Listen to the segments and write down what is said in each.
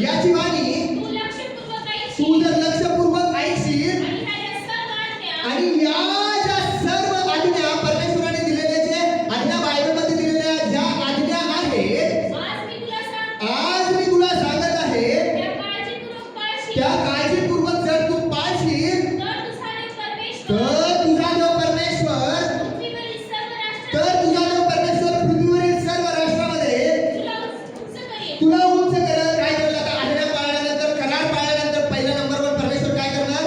याची वाणी तू जर लक्षपूर्वक ऐकशील आणि या ज्या सर्व आज्ञा परमेश्वराने दिलेल्या जे आज्ञा बायबलमध्ये दिलेल्या ज्या आज्ञा आहेत आज मी तुला सांगत आहे त्या काळजीपूर्वक जर तू पाळशील तर तुझा जो परमेश्वर पृथ्वीवरील सर्व राष्ट्रामध्ये तुला उंच करेल. काय करेल? आता आज्ञा पाळल्यानंतर करार पाळल्यानंतर पहिल्या नंबरवर परमेश्वर काय करणार?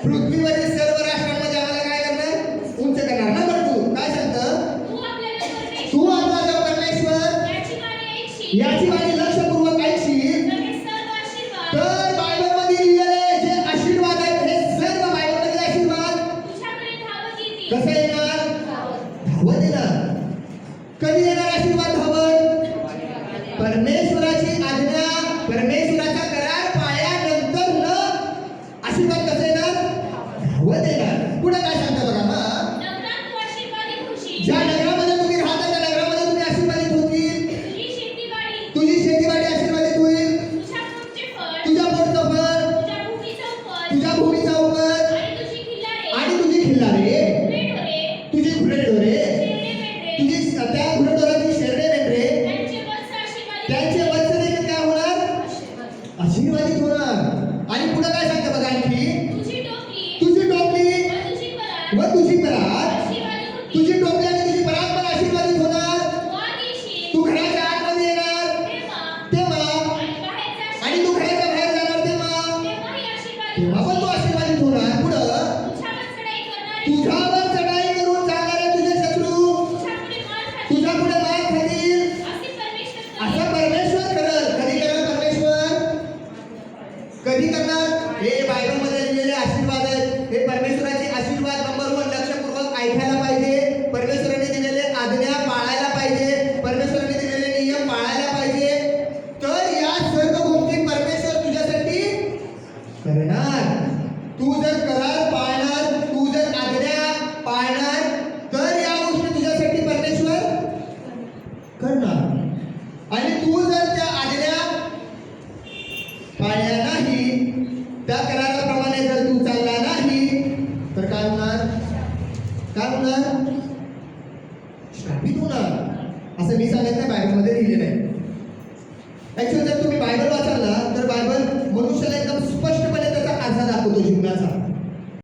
पृथ्वीवरील सर्व राष्ट्रांमध्ये आम्हाला काय करणार? उंच करणार. नंबर 2 काय सांगतं? तू आपला जो परमेश्वर याची वाणी लक्षपूर्वक ऐकशील तर बायबलमध्ये लिहिलेले जे आशीर्वाद आहेत हे सर्व बायबलमधील आशीर्वाद कसे येणार? धावत येणार. कधी येणार आशीर्वाद धावत? परमेश्वराची आज्ञा परमेश्वराचा करार पाळल्यानंतर न आशीर्वाद कसे येणार? धावत येणार. पुढे काय सांगता बघा. ज्या नगरामध्ये तुम्ही राहता त्या नगरामध्ये तुम्ही आशीर्वादित होतील. तुझी शेतीवाडी आशीर्वादित होईल. तुझ्या पोटचं फळ, तुझ्या भूमीचा उपज आणि तुझी खिल्लारे, तुझी घुरेढोरे, तुझी त्या घुरेढोराची शेरडे मेंढरे त्यांचे वत्स देखील काय होणार? आशीर्वादित होणार. आणि पुढे काय सांगतं बघा आणखी? तुझी टोपली व तुझी परात, तुझी टोपली आणि तुझी परात पण आशीर्वादित होणार. तू घराच्या आतमध्ये येणार तेव्हा आणि तू घराच्या बाहेर जाणार तेव्हा पण तू आशीर्वादित होणार. पुढं तुझ्यावर चढाई करून जाणारे तुझे शत्रू तुझ्या पुढे मार खातील असं परमेश्वर करेल. कधी करेल परमेश्वर? कधी करणार? हे बायबलमध्ये लिहिलेले आशीर्वाद आहेत. हे परमेश्वराचे आशीर्वाद नंबर 1 लक्षपूर्वक ऐकायला पाहिजे. परमेश्वराने दिलेले आज्ञा पाळायला पाहिजे. परमेश्वराने दिलेले नियम पाळायला पाहिजे. तर या सर्व गोष्टी परमेश्वर तुझ्यासाठी करणार. तू जर करार पाळणार, तू जर आज्ञा पाळणार तर या गोष्टी तुझ्यासाठी परमेश्वर करणार. आणि तू जर त्या आज्ञा पाळल्या नाही, त्या कराराप्रमाणे जर तू चालला नाही तर काय होणार? काय होणार? श्रापित होणार. असं मी सांगत नाही, बायबलमध्ये लिहिलेलं आहे. ऍक्च्युअली जर तुम्ही बायबल वाचाल ना